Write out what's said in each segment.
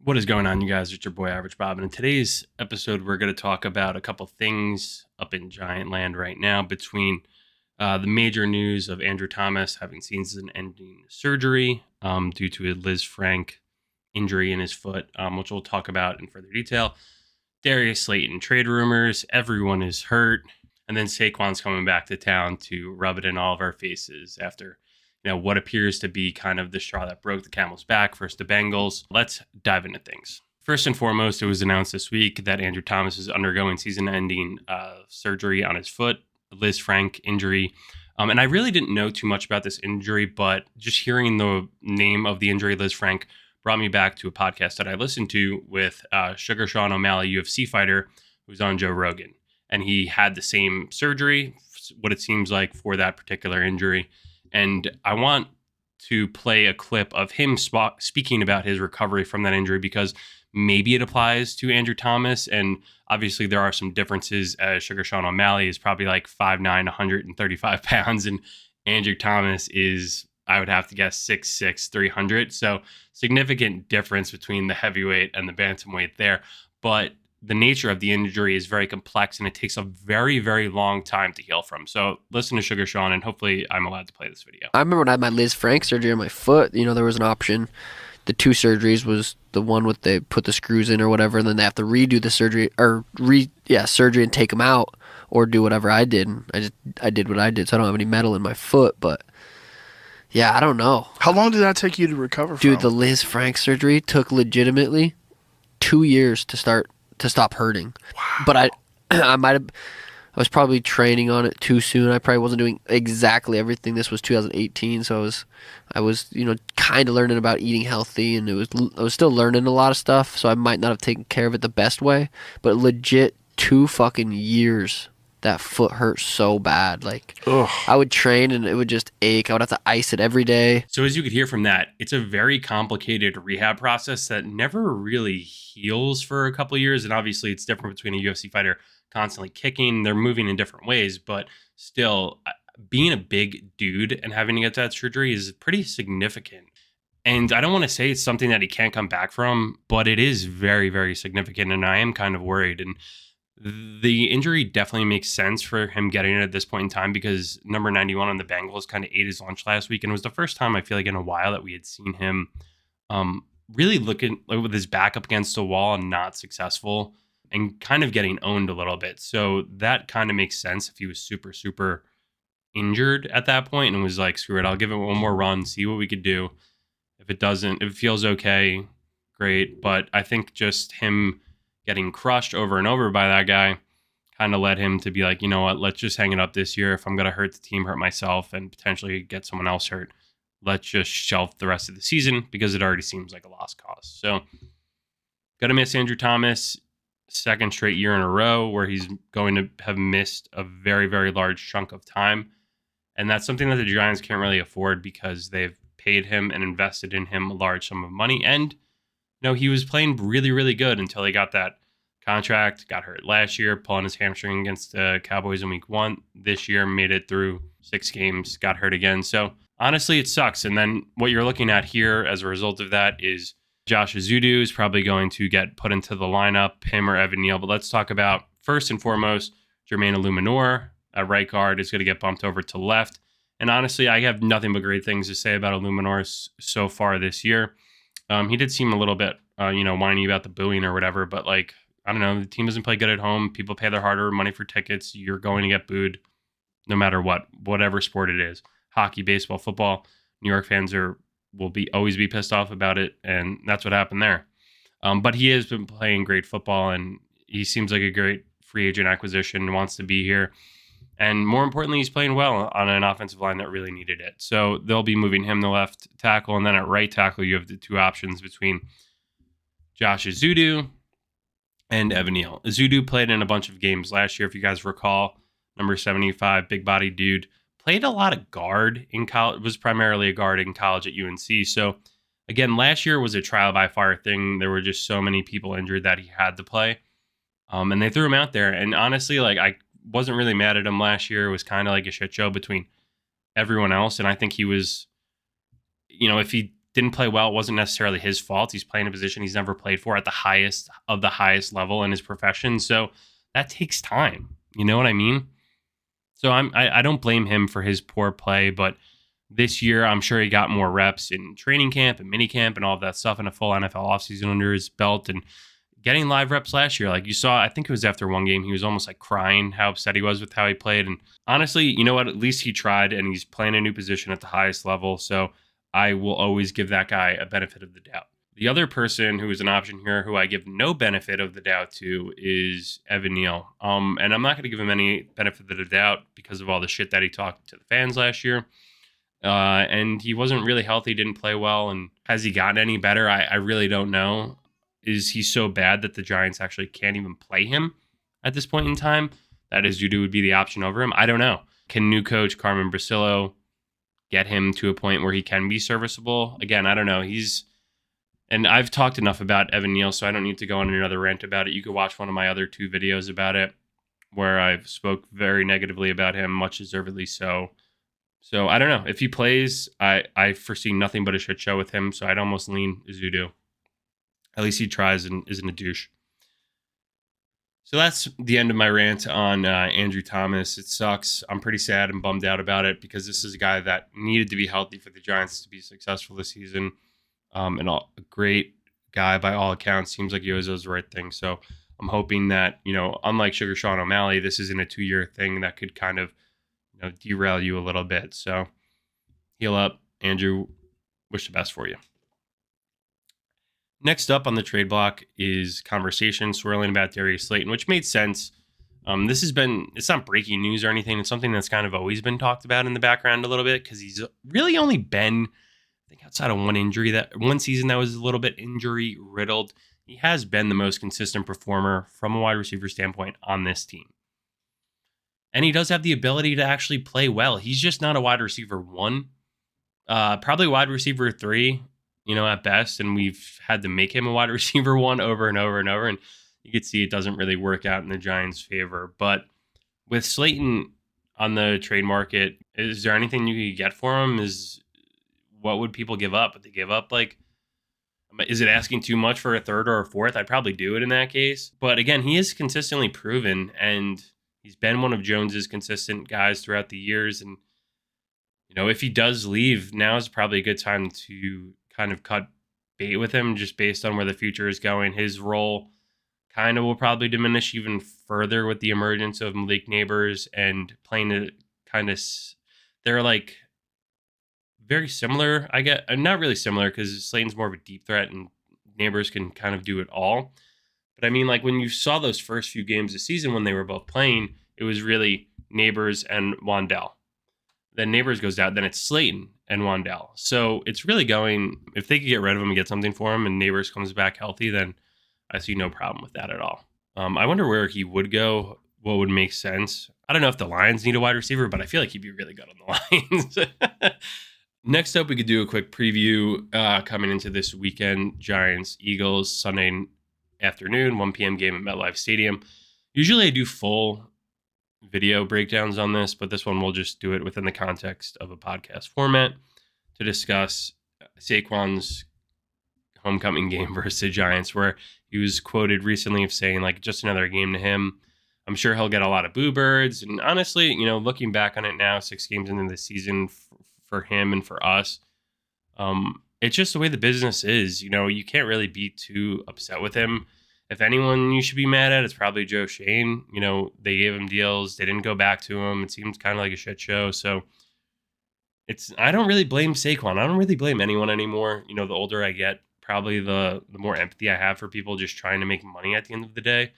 What is going on, you guys? It's your boy Average Bob, and in today's episode, we're going to talk about a couple things up in Giant Land right now between the major news of Andrew Thomas having season-ending surgery due to a Liz Frank injury in his foot, which we'll talk about in further detail. Darius Slayton trade rumors, everyone is hurt, and then Saquon's coming back to town to rub it in all of our faces after what appears to be kind of the straw that broke the camel's back. First, the Bengals. Let's dive into things. First and foremost, it was announced this week that Andrew Thomas is undergoing season-ending surgery on his foot, Liz Frank injury. And I really didn't know too much about this injury, but just hearing the name of the injury, Liz Frank, brought me back to a podcast that I listened to with Sugar Sean O'Malley, UFC fighter, who's on Joe Rogan. And he had the same surgery, what it seems like, for that particular injury. And I want to play a clip of him speaking about his recovery from that injury because maybe it applies to Andrew Thomas. And obviously there are some differences, as Sugar Sean O'Malley is probably like 5'9", 135 pounds. And Andrew Thomas is, I would have to guess, 6'6", 300. So significant difference between the heavyweight and the bantamweight there. But the nature of the injury is very complex and it takes a very, very long time to heal from. So listen to Sugar Sean and hopefully I'm allowed to play this video. I remember when I had my Liz Frank surgery on my foot, there was an option. The two surgeries was the one with they put the screws in or whatever, and then they have to redo the surgery surgery and take them out or do whatever I did. And I did what I did, so I don't have any metal in my foot, but yeah, I don't know. How long did that take you to recover from? Dude, the Liz Frank surgery took legitimately 2 years to stop hurting. Wow. But I was probably training on it too soon. I probably wasn't doing exactly everything. This was 2018, so I was kind of learning about eating healthy, and I was still learning a lot of stuff, so I might not have taken care of it the best way. But legit 2 fucking years, that foot hurt so bad. Like, ugh. I would train and it would just ache. I would have to ice it every day. So as you could hear from that, it's a very complicated rehab process that never really heals for a couple of years. And obviously it's different between a UFC fighter constantly kicking. They're moving in different ways, but still being a big dude and having to get that surgery is pretty significant. And I don't want to say it's something that he can't come back from, but it is very, very significant. And I am kind of worried. And the injury definitely makes sense for him getting it at this point in time because number 91 on the Bengals kind of ate his lunch last week. And it was the first time I feel like in a while that we had seen him really looking like with his back up against the wall and not successful and kind of getting owned a little bit. So that kind of makes sense if he was super, super injured at that point and was like, screw it, I'll give it one more run, see what we could do. If it feels okay, great. But I think just him getting crushed over and over by that guy kind of led him to be like, you know what, let's just hang it up this year. If I'm going to hurt the team, hurt myself, and potentially get someone else hurt, let's just shelf the rest of the season because it already seems like a lost cause. So going to miss Andrew Thomas, second straight year in a row where he's going to have missed a very, very large chunk of time. And that's something that the Giants can't really afford because they've paid him and invested in him a large sum of money. And he was playing really, really good until he got that contract, got hurt last year, pulling his hamstring against the Cowboys in week 1. This year, made it through 6 games, got hurt again. So honestly, it sucks. And then what you're looking at here as a result of that is Josh Ezeudu is probably going to get put into the lineup, him or Evan Neal. But let's talk about, first and foremost, Jermaine Illuminor at right guard is going to get bumped over to left. And honestly, I have nothing but great things to say about Illuminor so far this year. He did seem a little bit, whiny about the booing or whatever, but I don't know, the team doesn't play good at home. People pay their hard-earned money for tickets. You're going to get booed no matter whatever sport it is. Hockey, baseball, football. New York fans will always be pissed off about it, and that's what happened there. But he has been playing great football, and he seems like a great free agent acquisition, wants to be here. And more importantly, he's playing well on an offensive line that really needed it. So they'll be moving him to left tackle. And then at right tackle, you have the 2 options between Josh Ezeudu and Evan Neal. Ezeudu played in a bunch of games last year, if you guys recall. Number 75, big body dude. Played a lot of guard in college. Was primarily a guard in college at UNC. So again, last year was a trial by fire thing. There were just so many people injured that he had to play. And they threw him out there. And honestly, I wasn't really mad at him last year. It was kind of like a shit show between everyone else. And I think he was, if he didn't play well. It wasn't necessarily his fault. He's playing a position he's never played for at the highest level in his profession. So that takes time. You know what I mean? So I don't blame him for his poor play, but this year I'm sure he got more reps in training camp and mini camp and all of that stuff, and a full NFL offseason under his belt, and getting live reps last year. Like you saw, I think it was after one game, he was almost like crying how upset he was with how he played. And honestly, you know what? At least he tried, and he's playing a new position at the highest level. So I will always give that guy a benefit of the doubt. The other person who is an option here who I give no benefit of the doubt to is Evan Neal. And I'm not going to give him any benefit of the doubt because of all the shit that he talked to the fans last year. And he wasn't really healthy, didn't play well. And has he gotten any better? I really don't know. Is he so bad that the Giants actually can't even play him at this point in time? That is, Judy would be the option over him. I don't know. Can new coach Carmen Brasillo get him to a point where he can be serviceable? Again, I don't know. And I've talked enough about Evan Neal, so I don't need to go on another rant about it. You could watch one of my other 2 videos about it where I've spoke very negatively about him, much deservedly so. So I don't know. If he plays, I foresee nothing but a shit show with him, so I'd almost lean Zudu. At least he tries and isn't a douche. So that's the end of my rant on Andrew Thomas. It sucks. I'm pretty sad and bummed out about it because this is a guy that needed to be healthy for the Giants to be successful this season. And a great guy by all accounts. Seems like he always does the right thing. So I'm hoping that, unlike Sugar Sean O'Malley, this isn't a 2-year thing that could kind of derail you a little bit. So heal up, Andrew. Wish the best for you. Next up on the trade block is conversation swirling about Darius Slayton, which made sense. It's not breaking news or anything. It's something that's kind of always been talked about in the background a little bit because he's really only been, I think, outside of one season that was a little bit injury riddled. He has been the most consistent performer from a wide receiver standpoint on this team. And he does have the ability to actually play well. He's just not a wide receiver 1, probably wide receiver 3. At best, and we've had to make him a wide receiver 1 over and over and over, and you can see it doesn't really work out in the Giants' favor. But with Slayton on the trade market, is there anything you could get for him? What would people give up? Would they give up, is it asking too much for a 3rd or a 4th? I'd probably do it in that case. But again, he is consistently proven, and he's been one of Jones's consistent guys throughout the years. And, if he does leave, now is probably a good time to kind of cut bait with him just based on where the future is going. His role kind of will probably diminish even further with the emergence of Malik Neighbors and playing it kind of, they're like very similar. Not really similar because Slayton's more of a deep threat and Neighbors can kind of do it all. But I mean, like when you saw those first few games this season when they were both playing, it was really Neighbors and Wandell. Then Neighbors goes out, then it's Slayton and Wandell. So it's really going, if they could get rid of him and get something for him and Neighbors comes back healthy, then I see no problem with that at all. I wonder where he would go, what would make sense. I don't know if the Lions need a wide receiver, but I feel like he'd be really good on the Lions. Next up, we could do a quick preview coming into this weekend. Giants, Eagles, Sunday afternoon, 1 p.m. game at MetLife Stadium. Usually I do full video breakdowns on this, but this one we'll just do it within the context of a podcast format to discuss Saquon's homecoming game versus the Giants, where he was quoted recently of saying, just another game to him. I'm sure he'll get a lot of boo birds. And honestly, looking back on it now, 6 games into the season for him and for us, it's just the way the business is. You can't really be too upset with him. If anyone you should be mad at, it's probably Joe Shane. They gave him deals. They didn't go back to him. It seems kind of like a shit show. So I don't really blame Saquon. I don't really blame anyone anymore. The older I get, probably the more empathy I have for people just trying to make money at the end of the day.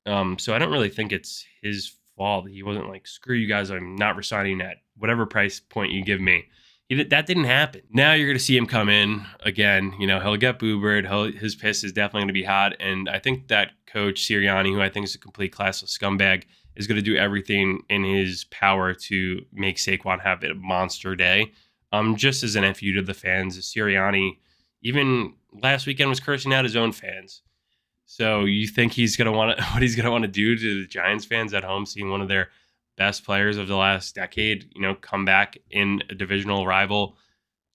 So I don't really think it's his fault. He wasn't like, screw you guys, I'm not resigning at whatever price point you give me. That didn't happen. Now you're going to see him come in again. He'll get boobered. His piss is definitely going to be hot. And I think that coach Sirianni, who I think is a complete classless scumbag, is going to do everything in his power to make Saquon have a monster day. Just as an FU to the fans, Sirianni, even last weekend, was cursing out his own fans. So you think he's going to what he's going to want to do to the Giants fans at home, seeing one of their best players of the last decade, come back in a divisional rival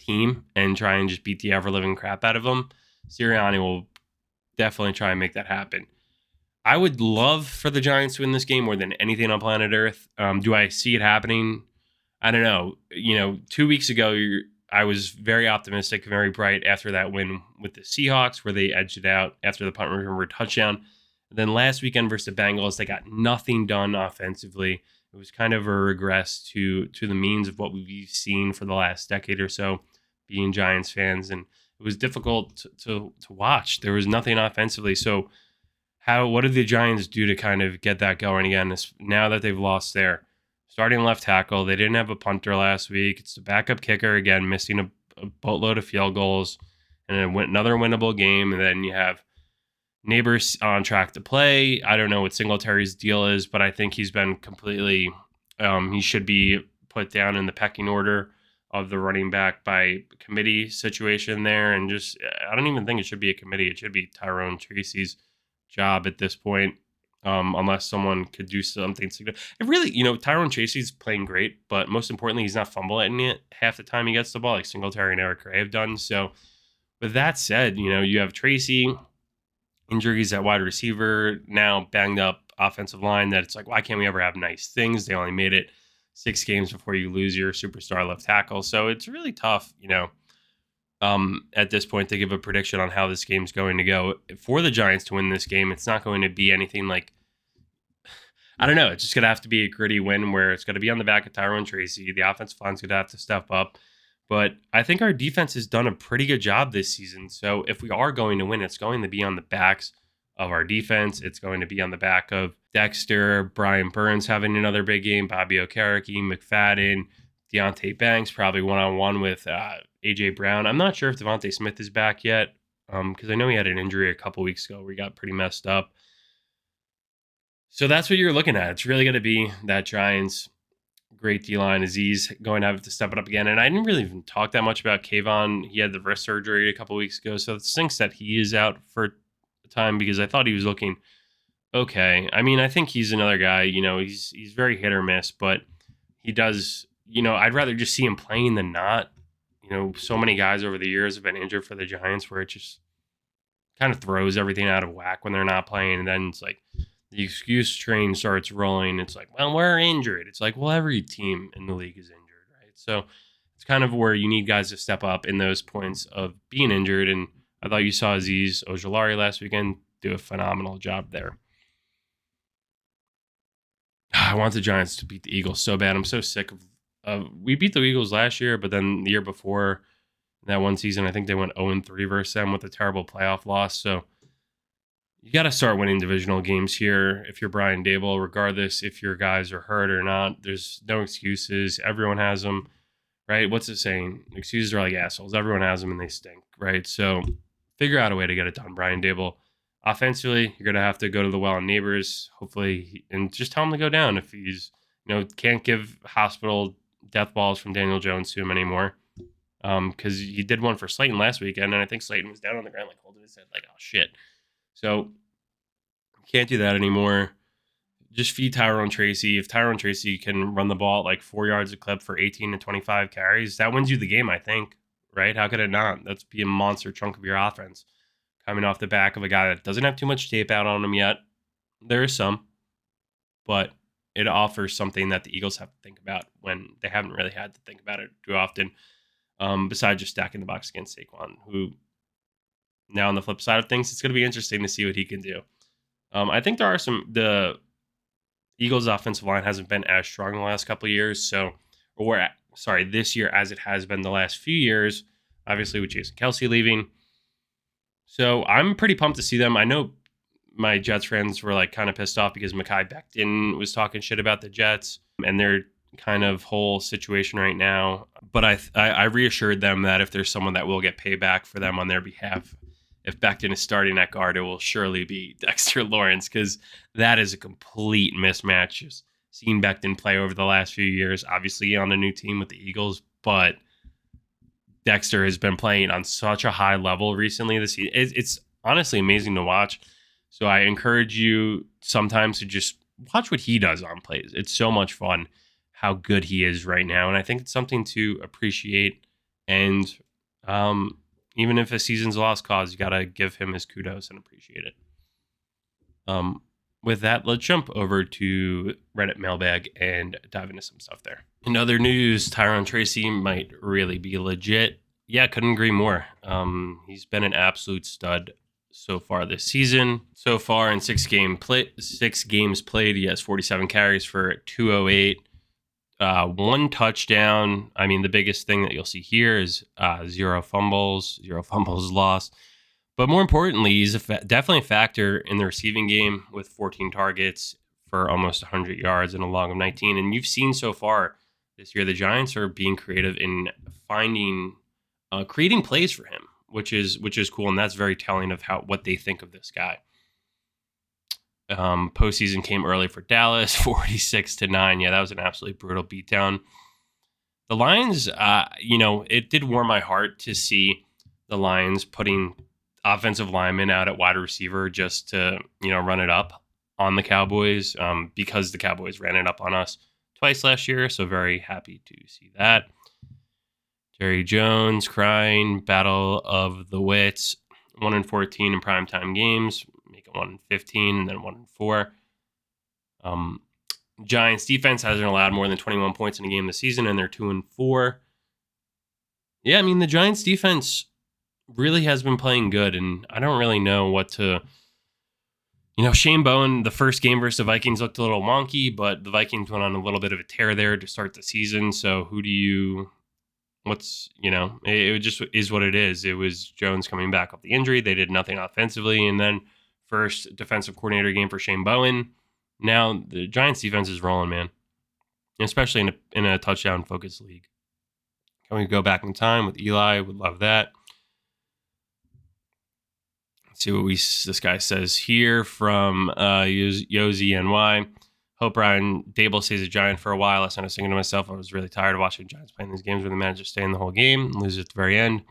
team and try and just beat the ever living crap out of them, Sirianni will definitely try and make that happen. I would love for the Giants to win this game more than anything on planet Earth. Do I see it happening? I don't know. 2 weeks ago, I was very optimistic, very bright after that win with the Seahawks, where they edged it out after the punt return touchdown. And then last weekend versus the Bengals, they got nothing done offensively. It was kind of a regress to the means of what we've seen for the last decade or so, being Giants fans, and it was difficult to watch. There was nothing offensively. So what did the Giants do to kind of get that going again? Now that they've lost their starting left tackle, they didn't have a punter last week. It's the backup kicker again, missing a boatload of field goals, and then another winnable game. And then you have Neighbors on track to play. I don't know what Singletary's deal is, but I think he's been completely. He should be put down in the pecking order of the running back by committee situation there, and just I don't even think it should be a committee. It should be Tyrone Tracy's job at this point, unless someone could do something significant. It really, Tyrone Tracy's playing great, but most importantly, he's not fumbling it half the time he gets the ball, like Singletary and Eric Gray have done. So, with that said, you have Tracy, injuries at wide receiver, now banged up offensive line, that it's like, why can't we ever have nice things? They only made it 6 games before you lose your superstar left tackle. So it's really tough, at this point to give a prediction on how this game's going to go. For the Giants to win this game, it's not going to be anything like, I don't know, it's just going to have to be a gritty win where it's going to be on the back of Tyrone Tracy. The offensive line's going to have to step up. But I think our defense has done a pretty good job this season. So if we are going to win, it's going to be on the backs of our defense. It's going to be on the back of Dexter, Brian Burns having another big game, Bobby Okereke, McFadden, Deontay Banks, probably one-on-one with A.J. Brown. I'm not sure if Devontae Smith is back yet, because I know he had an injury a couple weeks ago where he got pretty messed up. So that's what you're looking at. It's really going to be that Giants great D-line. Aziz going to have to step it up again. And I didn't really even talk that much about Kayvon. He had the wrist surgery a couple weeks ago, so it stinks that he is out for a time because I thought he was looking okay. I mean, I think he's another guy, he's very hit or miss, but he does, I'd rather just see him playing than not. So many guys over the years have been injured for the Giants where it just kind of throws everything out of whack when they're not playing. And then it's like, the excuse train starts rolling. It's like, well, we're injured. It's like, well, every team in the league is injured, right? So it's kind of where you need guys to step up in those points of being injured. And I thought you saw Aziz Ojulari last weekend do a phenomenal job there. I want the Giants to beat the Eagles so bad. I'm so sick of we beat the Eagles last year, but then the year before that one season, I think they went 0-3 versus them with a terrible playoff loss. So you got to start winning divisional games here if you're Brian Dable, regardless if your guys are hurt or not. There's no excuses. Everyone has them, right? What's it saying? Excuses are like assholes. Everyone has them and they stink, right? So figure out a way to get it done, Brian Dable. Offensively, you're going to have to go to the well on Neighbors, hopefully, and just tell him to go down if he's, can't give hospital death balls from Daniel Jones to him anymore. Because he did one for Slayton last weekend, and I think Slayton was down on the ground, like holding his head, like, oh, shit. So can't do that anymore. Just feed Tyrone Tracy. If Tyrone Tracy can run the ball at like 4 yards a clip for 18 to 25 carries, that wins you the game, I think, right? How could it not? That's be a monster chunk of your offense coming off the back of a guy that doesn't have too much tape out on him yet. There is some, but it offers something that the Eagles have to think about when they haven't really had to think about it too often, besides just stacking the box against Saquon, who now on the flip side of things, it's going to be interesting to see what he can do. I think the Eagles' offensive line hasn't been as strong in the last couple of years. This year as it has been the last few years, obviously with Jason Kelce leaving. So I'm pretty pumped to see them. I know my Jets friends were like kind of pissed off because Mekhi Becton was talking shit about the Jets and their kind of whole situation right now. But I reassured them that if there's someone that will get payback for them on their behalf, if Becton is starting at guard, it will surely be Dexter Lawrence, because that is a complete mismatch. Just seeing Becton play over the last few years, obviously on a new team with the Eagles, but Dexter has been playing on such a high level recently this season. It's honestly amazing to watch. So I encourage you sometimes to just watch what he does on plays. It's so much fun how good he is right now. And I think it's something to appreciate And even if a season's a lost cause, you got to give him his kudos and appreciate it. With that, let's jump over to Reddit mailbag and dive into some stuff there. In other news, Tyron Tracy might really be legit. Yeah, couldn't agree more. He's been an absolute stud so far this season. So far in 6 games played, he has 47 carries for 208. 1 touchdown. I mean, the biggest thing that you'll see here is 0 fumbles lost. But more importantly, he's definitely a factor in the receiving game with 14 targets for almost 100 yards and a log of 19. And you've seen so far this year, the Giants are being creative in creating plays for him, which is cool, and that's very telling of what they think of this guy. Postseason came early for Dallas, 46-9. Yeah, that was an absolutely brutal beatdown. The Lions, it did warm my heart to see the Lions putting offensive linemen out at wide receiver just to, run it up on the Cowboys, because the Cowboys ran it up on us twice last year. So very happy to see that. Jerry Jones crying, battle of the wits, 1-14 in primetime games, make it 1-15 and then 1-4. Giants defense hasn't allowed more than 21 points in a game this season, and they're 2-4. Yeah, I mean, the Giants defense really has been playing good, and I don't really know what to... Shane Bowen, the first game versus the Vikings looked a little wonky, but the Vikings went on a little bit of a tear there to start the season, so it just is what it is. It was Jones coming back off the injury. They did nothing offensively, and then first defensive coordinator game for Shane Bowen. Now the Giants defense is rolling, man, especially in a touchdown-focused league. Can we go back in time with Eli? Would love that. Let's see what this guy says here from Yozy NY. Hope Brian Dable stays a Giant for a while. I was thinking to myself, I was really tired of watching Giants playing these games where they managed to stay in the whole game and lose at the very end.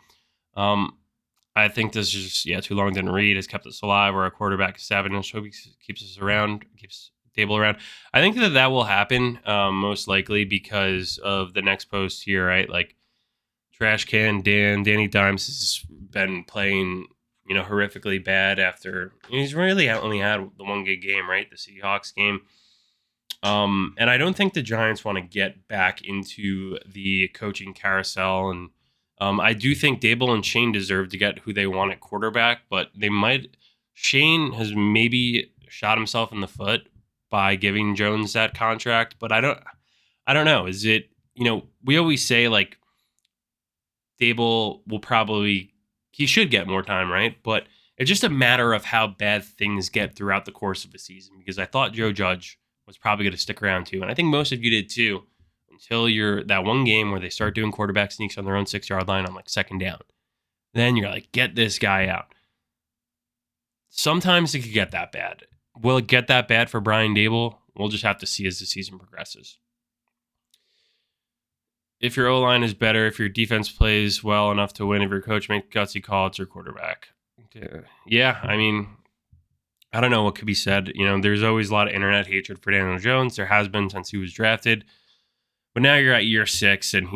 I think this is just, too long didn't read. Has kept us alive. We're a quarterback 7. And hope he keeps Dable around. I think that will happen most likely because of the next post here, right? Like Trash Can Danny Dimes has been playing, horrifically bad after he's really only had the 1 good game, right? The Seahawks game. And I don't think the Giants want to get back into the coaching carousel. And I do think Dable and Shane deserve to get who they want at quarterback, but Shane has maybe shot himself in the foot by giving Jones that contract, but I don't know. Is it, we always say like Dable he should get more time, right? But it's just a matter of how bad things get throughout the course of the season, because I thought Joe Judge was probably going to stick around too. And I think most of you did too, until you're that one game where they start doing quarterback sneaks on their own 6-yard line on like 2nd down. Then you're like, get this guy out. Sometimes it could get that bad. Will it get that bad for Brian Dable? We'll just have to see as the season progresses. If your O-line is better, if your defense plays well enough to win, if your coach makes a gutsy call, it's your quarterback. Yeah, I mean, I don't know what could be said. There's always a lot of internet hatred for Daniel Jones. There has been since he was drafted. But now you're at year 6, and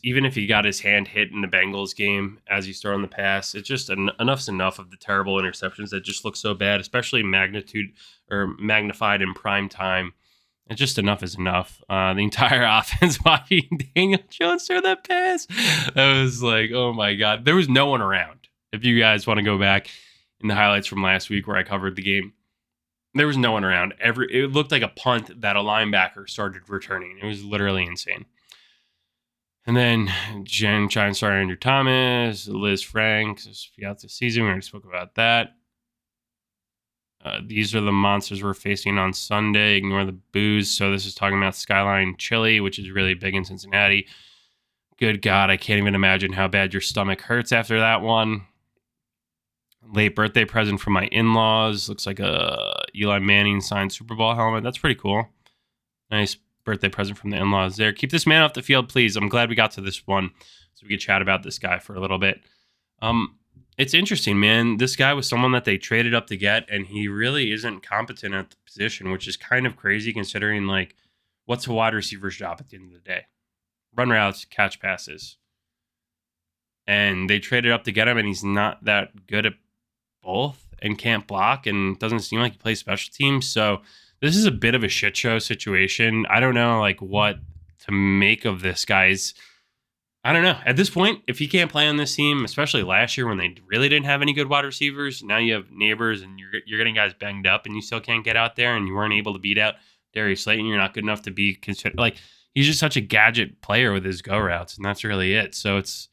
even if he got his hand hit in the Bengals game as he's throwing the pass, it's just enough's enough of the terrible interceptions that just look so bad, especially magnitude or magnified in prime time. It's just enough is enough. The entire offense watching Daniel Jones throw that pass, I was like, oh my God. There was no one around. If you guys want to go back in the highlights from last week where I covered the game, there was no one around. It looked like a punt that a linebacker started returning. It was literally insane. And then Giants starter Andrew Thomas, Liz Frank, out this season. We already spoke about that. These are the monsters we're facing on Sunday. Ignore the booze. So this is talking about Skyline Chili, which is really big in Cincinnati. Good God, I can't even imagine how bad your stomach hurts after that one. Late birthday present from my in-laws. Looks like a Eli Manning signed Super Bowl helmet. That's pretty cool. Nice birthday present from the in-laws there. Keep this man off the field, please. I'm glad we got to this one so we could chat about this guy for a little bit. It's interesting, man. This guy was someone that they traded up to get, and he really isn't competent at the position, which is kind of crazy considering, like, what's a wide receiver's job at the end of the day? Run routes, catch passes. and they traded up to get him, and he's not that good at both and can't block and doesn't seem like he plays special teams. So this is a bit of a shit show situation. I don't know like what to make of this guy's. I don't know. At this point, if he can't play on this team, especially last year when they really didn't have any good wide receivers, now you have neighbors and you're getting guys banged up and you still can't get out there and you weren't able to beat out Darius Slayton. You're not good enough to be considered. Like, he's just such a gadget player with his go routes, and that's really it. So it's,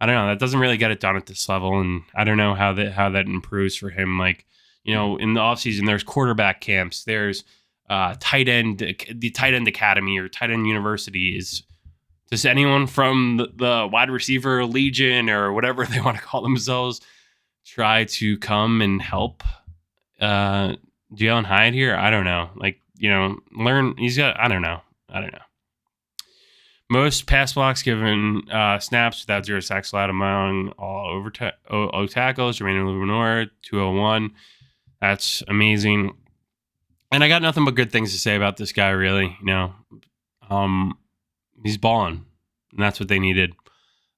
I don't know. That doesn't really get it done at this level, and I don't know how that improves for him. Like, you know, in the offseason, there's quarterback camps, there's the tight end academy or tight end university. Is does anyone from the wide receiver legion or whatever they want to call themselves try to come and help Jalen Hyatt here? I don't know. Like, you know, learn. He's got. I don't know. Most pass blocks given snaps without 0 sacks allowed among all O tackles. Jermaine Luminor, 201. That's amazing. And I got nothing but good things to say about this guy, really. You know, he's balling, and that's what they needed.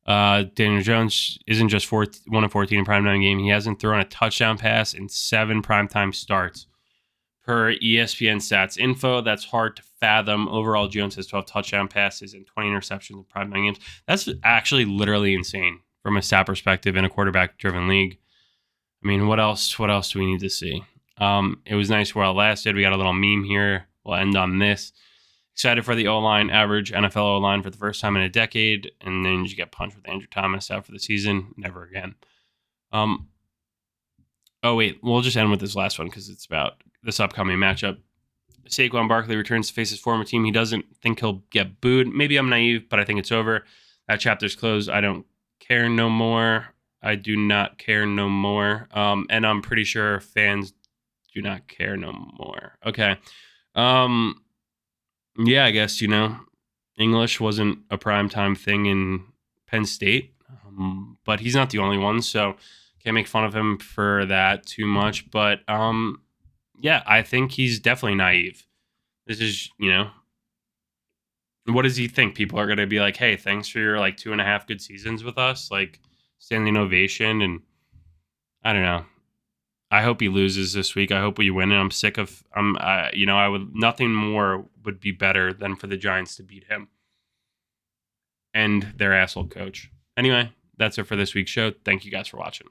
Daniel Jones isn't just 1 of 14 in primetime game. He hasn't thrown a touchdown pass in 7 primetime starts. Per ESPN Stats Info, that's hard to fathom. Overall, Jones has 12 touchdown passes and 20 interceptions in primetime games. That's actually literally insane from a stat perspective in a quarterback-driven league. I mean, what else do we need to see? It was nice while it lasted. We got a little meme here. We'll end on this. Excited for the O-line, average NFL O-line for the first time in a decade, and then you get punched with Andrew Thomas out for the season. Never again. Oh, wait. We'll just end with this last one because it's about this upcoming matchup. Saquon Barkley returns to face his former team. He doesn't think he'll get booed. Maybe I'm naive, but I think it's over. That chapter's closed. I don't care no more. I do not care no more. And I'm pretty sure fans do not care no more. Okay. Yeah, I guess, you know, English wasn't a primetime thing in Penn State, but he's not the only one, so can't make fun of him for that too much. But yeah, I think he's definitely naive. This is, you know, what does he think? People are going to be like, hey, thanks for your like 2.5 good seasons with us, like standing ovation. And I don't know. I hope he loses this week. I hope we win. And I'm sick of, you know, nothing more would be better than for the Giants to beat him and their asshole coach. Anyway, that's it for this week's show. Thank you guys for watching.